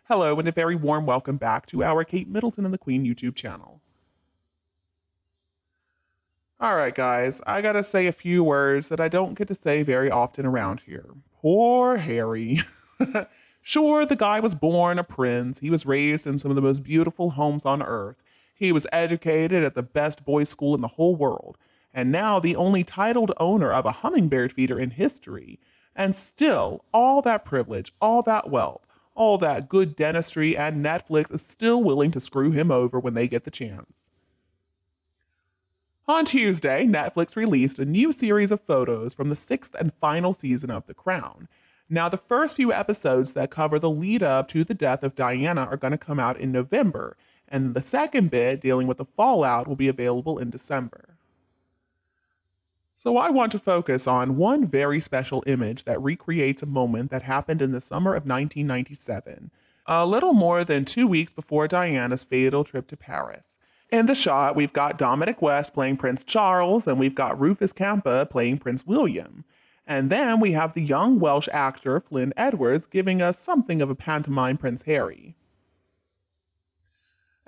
Hello, and a very warm welcome back to our Kate Middleton and the Queen YouTube channel. Alright, guys, I gotta say a few words that I don't get to say very often around here. Poor Harry. Sure, the guy was born a prince. He was raised in some of the most beautiful homes on earth. He was educated at the best boys' school in the whole world. And now the only titled owner of a hummingbird feeder in history. And still, all that privilege, all that wealth, all that good dentistry, and Netflix is still willing to screw him over when they get the chance. On Tuesday, Netflix released a new series of photos from the sixth and final season of The Crown. Now, the first few episodes that cover the lead up to the death of Diana are going to come out in November, and the second bit, dealing with the fallout, will be available in December. So I want to focus on one very special image that recreates a moment that happened in the summer of 1997, a little more than 2 weeks before Diana's fatal trip to Paris. In the shot, we've got Dominic West playing Prince Charles, and we've got Rufus Campa playing Prince William. And then we have the young Welsh actor Flynn Edwards giving us something of a pantomime Prince Harry.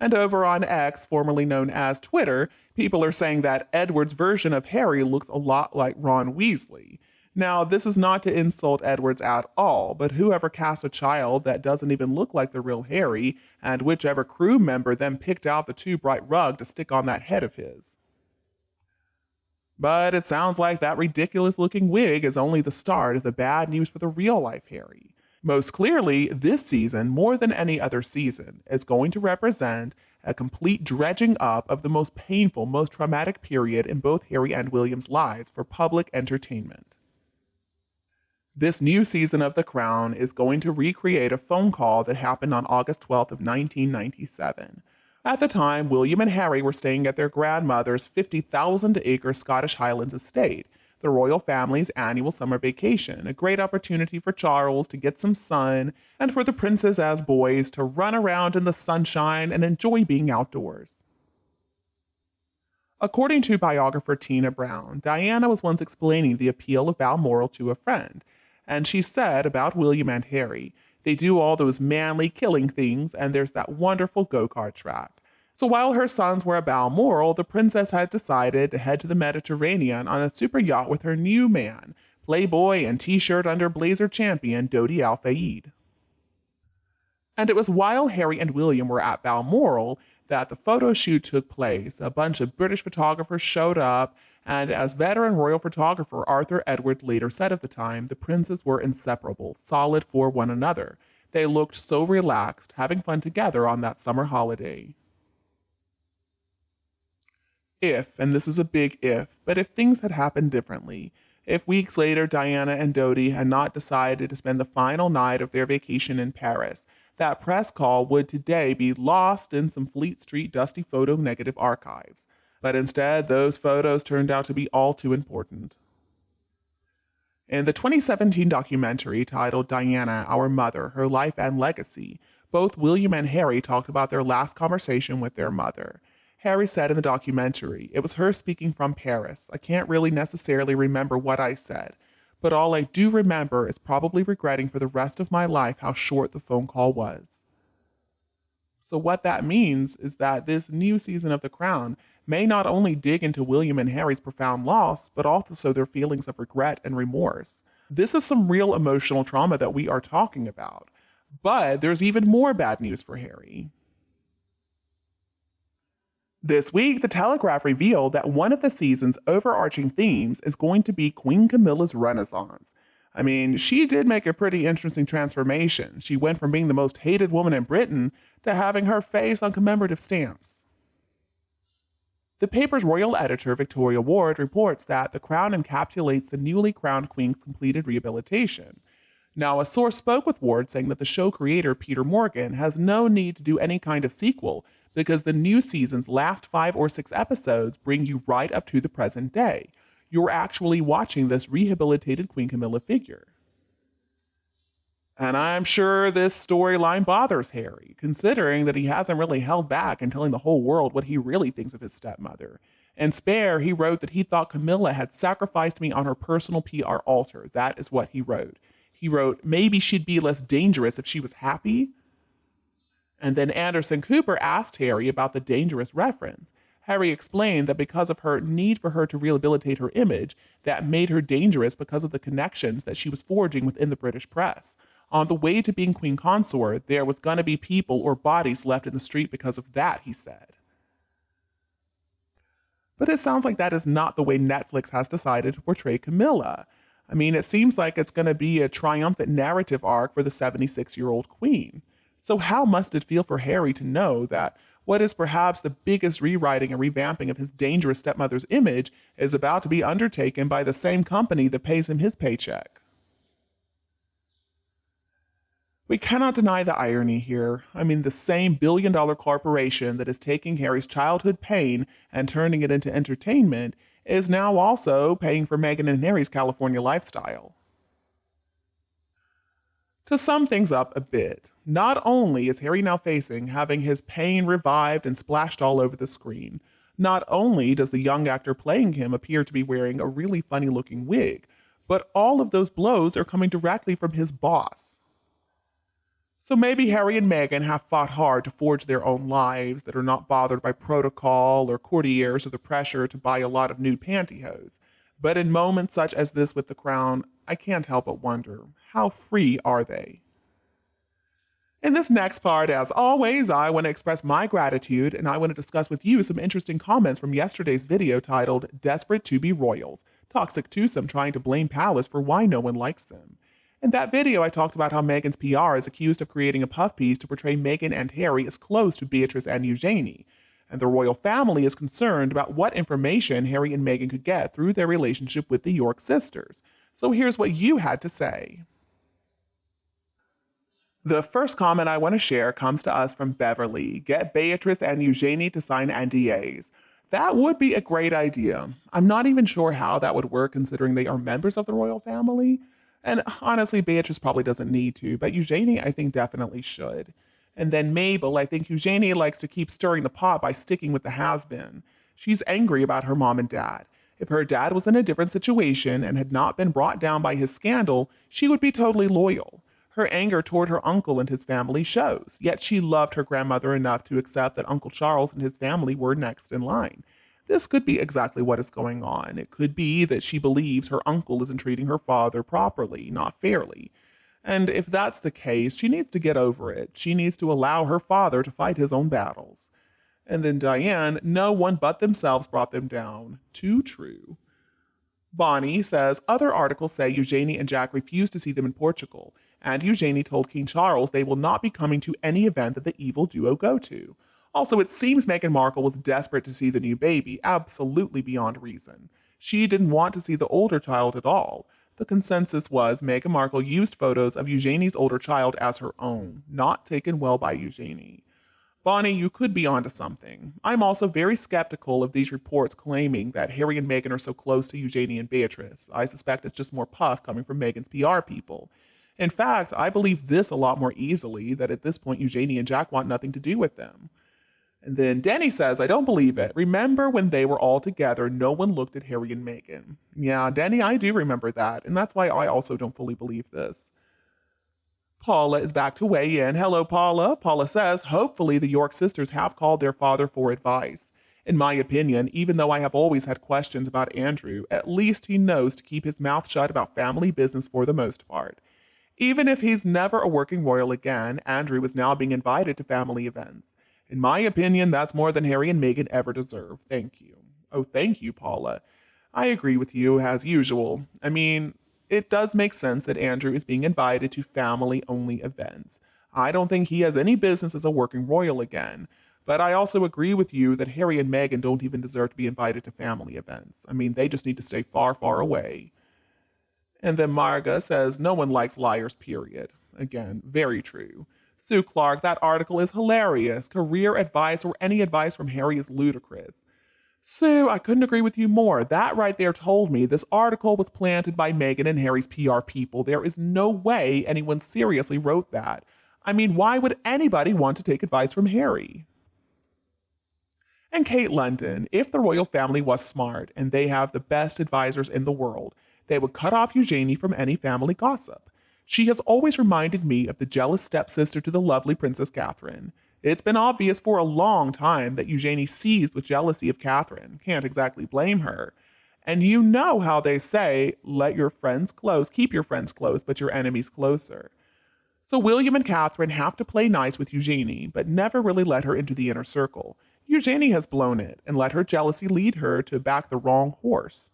And over on X, formerly known as Twitter, people are saying that Edward's version of Harry looks a lot like Ron Weasley. Now, this is not to insult Edwards at all, but whoever cast a child that doesn't even look like the real Harry, and whichever crew member then picked out the too bright rug to stick on that head of his. But it sounds like that ridiculous-looking wig is only the start of the bad news for the real-life Harry. Most clearly, this season, more than any other season, is going to represent a complete dredging up of the most painful, most traumatic period in both Harry and William's lives for public entertainment. This new season of The Crown is going to recreate a phone call that happened on August 12th of 1997. At the time, William and Harry were staying at their grandmother's 50,000-acre Scottish Highlands estate, the royal family's annual summer vacation, a great opportunity for Charles to get some sun and for the princes as boys to run around in the sunshine and enjoy being outdoors. According to biographer Tina Brown, Diana was once explaining the appeal of Balmoral to a friend, and she said about William and Harry, they do all those manly killing things, and there's that wonderful go-kart track. So while her sons were at Balmoral, the princess had decided to head to the Mediterranean on a super yacht with her new man, playboy and t-shirt under blazer champion Dodi Al Fayed. And it was while Harry and William were at Balmoral that the photo shoot took place. A bunch of British photographers showed up, and as veteran royal photographer Arthur Edward later said of the time, the princes were inseparable, solid for one another. They looked so relaxed, having fun together on that summer holiday. If, and this is a big if, but if things had happened differently, if weeks later Diana and Dodi had not decided to spend the final night of their vacation in Paris, that press call would today be lost in some Fleet Street dusty photo negative archives. But instead, those photos turned out to be all too important. In the 2017 documentary titled Diana, Our Mother, Her Life and Legacy, both William and Harry talked about their last conversation with their mother. Harry said in the documentary, "It was her speaking from Paris. I can't really necessarily remember what I said, but all I do remember is probably regretting for the rest of my life how short the phone call was." So what that means is that this new season of The Crown may not only dig into William and Harry's profound loss, but also their feelings of regret and remorse. This is some real emotional trauma that we are talking about. But there's even more bad news for Harry. This week, The Telegraph revealed that one of the season's overarching themes is going to be Queen Camilla's Renaissance. I mean, she did make a pretty interesting transformation. She went from being the most hated woman in Britain to having her face on commemorative stamps. The paper's royal editor, Victoria Ward, reports that The Crown encapsulates the newly crowned queen's completed rehabilitation. Now, a source spoke with Ward saying that the show creator, Peter Morgan, has no need to do any kind of sequel because the new season's last 5 or 6 episodes bring you right up to the present day. You're actually watching this rehabilitated Queen Camilla figure. And I'm sure this storyline bothers Harry, considering that he hasn't really held back in telling the whole world what he really thinks of his stepmother. In Spare, he wrote that he thought Camilla had sacrificed me on her personal PR altar. That is what he wrote. He wrote, maybe she'd be less dangerous if she was happy. And then Anderson Cooper asked Harry about the dangerous reference. Harry explained that because of her need for her to rehabilitate her image, that made her dangerous because of the connections that she was forging within the British press. On the way to being queen consort, there was going to be people or bodies left in the street because of that, he said. But it sounds like that is not the way Netflix has decided to portray Camilla. I mean, it seems like it's going to be a triumphant narrative arc for the 76-year-old queen. So, how must it feel for Harry to know that what is perhaps the biggest rewriting and revamping of his dangerous stepmother's image is about to be undertaken by the same company that pays him his paycheck? We cannot deny the irony here. I mean, the same billion-dollar corporation that is taking Harry's childhood pain and turning it into entertainment is now also paying for Meghan and Harry's California lifestyle. To sum things up a bit, not only is Harry now facing having his pain revived and splashed all over the screen, not only does the young actor playing him appear to be wearing a really funny-looking wig, but all of those blows are coming directly from his boss. So maybe Harry and Meghan have fought hard to forge their own lives that are not bothered by protocol or courtiers or the pressure to buy a lot of nude pantyhose. But in moments such as this with the crown, I can't help but wonder, how free are they? In this next part, as always, I want to express my gratitude and I want to discuss with you some interesting comments from yesterday's video titled Desperate to be Royals, Toxic Twosome Trying to Blame Palace for Why No One Likes Them. In that video, I talked about how Meghan's PR is accused of creating a puff piece to portray Meghan and Harry as close to Beatrice and Eugenie. And the royal family is concerned about what information Harry and Meghan could get through their relationship with the York sisters. So here's what you had to say. The first comment I want to share comes to us from Beverly. Get Beatrice and Eugenie to sign NDAs. That would be a great idea. I'm not even sure how that would work considering they are members of the royal family. And honestly, Beatrice probably doesn't need to, but Eugenie, I think, definitely should. And then Mabel, I think Eugenie likes to keep stirring the pot by sticking with the has-been. She's angry about her mom and dad. If her dad was in a different situation and had not been brought down by his scandal, she would be totally loyal. Her anger toward her uncle and his family shows, yet she loved her grandmother enough to accept that Uncle Charles and his family were next in line. This could be exactly what is going on. It could be that she believes her uncle isn't treating her father properly, not fairly. And if that's the case, she needs to get over it. She needs to allow her father to fight his own battles. And then Diane, no one but themselves brought them down. Too true. Bonnie says, other articles say Eugenie and Jack refused to see them in Portugal, and Eugenie told King Charles they will not be coming to any event that the evil duo go to. Also, it seems Meghan Markle was desperate to see the new baby, absolutely beyond reason. She didn't want to see the older child at all. The consensus was Meghan Markle used photos of Eugenie's older child as her own, not taken well by Eugenie. Bonnie, you could be onto something. I'm also very skeptical of these reports claiming that Harry and Meghan are so close to Eugenie and Beatrice. I suspect it's just more puff coming from Meghan's PR people. In fact, I believe this a lot more easily, that at this point Eugenie and Jack want nothing to do with them. And then Denny says, I don't believe it. Remember when they were all together, no one looked at Harry and Meghan. Yeah, Denny, I do remember that, and that's why I also don't fully believe this. Paula is back to weigh in. Hello, Paula. Paula says, hopefully the York sisters have called their father for advice. In my opinion, even though I have always had questions about Andrew, at least he knows to keep his mouth shut about family business for the most part. Even if he's never a working royal again, Andrew is now being invited to family events. In my opinion, that's more than Harry and Meghan ever deserve. Thank you. Oh, thank you, Paula. I agree with you, as usual. I mean, it does make sense that Andrew is being invited to family-only events. I don't think he has any business as a working royal again. But I also agree with you that Harry and Meghan don't even deserve to be invited to family events. I mean, they just need to stay far, far away. And then Marga says, no one likes liars, period. Again, very true. Sue Clark, that article is hilarious. Career advice or any advice from Harry is ludicrous. Sue, I couldn't agree with you more. That right there told me this article was planted by Meghan and Harry's PR people. There is no way anyone seriously wrote that. I mean, why would anybody want to take advice from Harry? And Kate London, if the royal family was smart and they have the best advisors in the world, they would cut off Eugenie from any family gossip. She has always reminded me of the jealous stepsister to the lovely Princess Catherine. It's been obvious for a long time that Eugenie seethed with jealousy of Catherine. Can't exactly blame her. And you know how they say, let your friends close, keep your friends close, but your enemies closer. So William and Catherine have to play nice with Eugenie, but never really let her into the inner circle. Eugenie has blown it and let her jealousy lead her to back the wrong horse.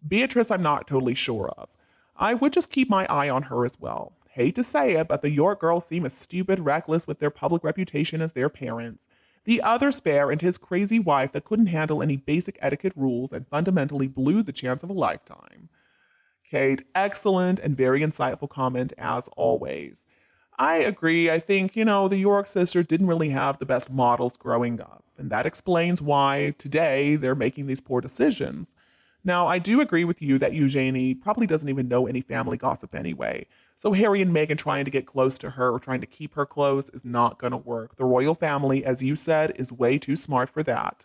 Beatrice, I'm not totally sure of. I would just keep my eye on her as well. Hate to say it, but the York girls seem as stupid, reckless with their public reputation as their parents. The other spare and his crazy wife that couldn't handle any basic etiquette rules and fundamentally blew the chance of a lifetime. Kate, excellent and very insightful comment as always. I agree. I think, the York sisters didn't really have the best models growing up. And that explains why today they're making these poor decisions. Now, I do agree with you that Eugenie probably doesn't even know any family gossip anyway. So Harry and Meghan trying to get close to her or trying to keep her close is not going to work. The royal family, as you said, is way too smart for that.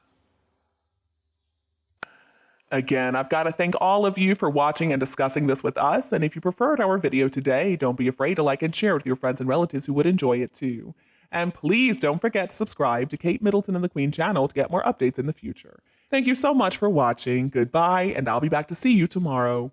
Again, I've got to thank all of you for watching and discussing this with us. And if you preferred our video today, don't be afraid to like and share with your friends and relatives who would enjoy it too. And please don't forget to subscribe to Kate Middleton and the Queen channel to get more updates in the future. Thank you so much for watching. Goodbye, and I'll be back to see you tomorrow.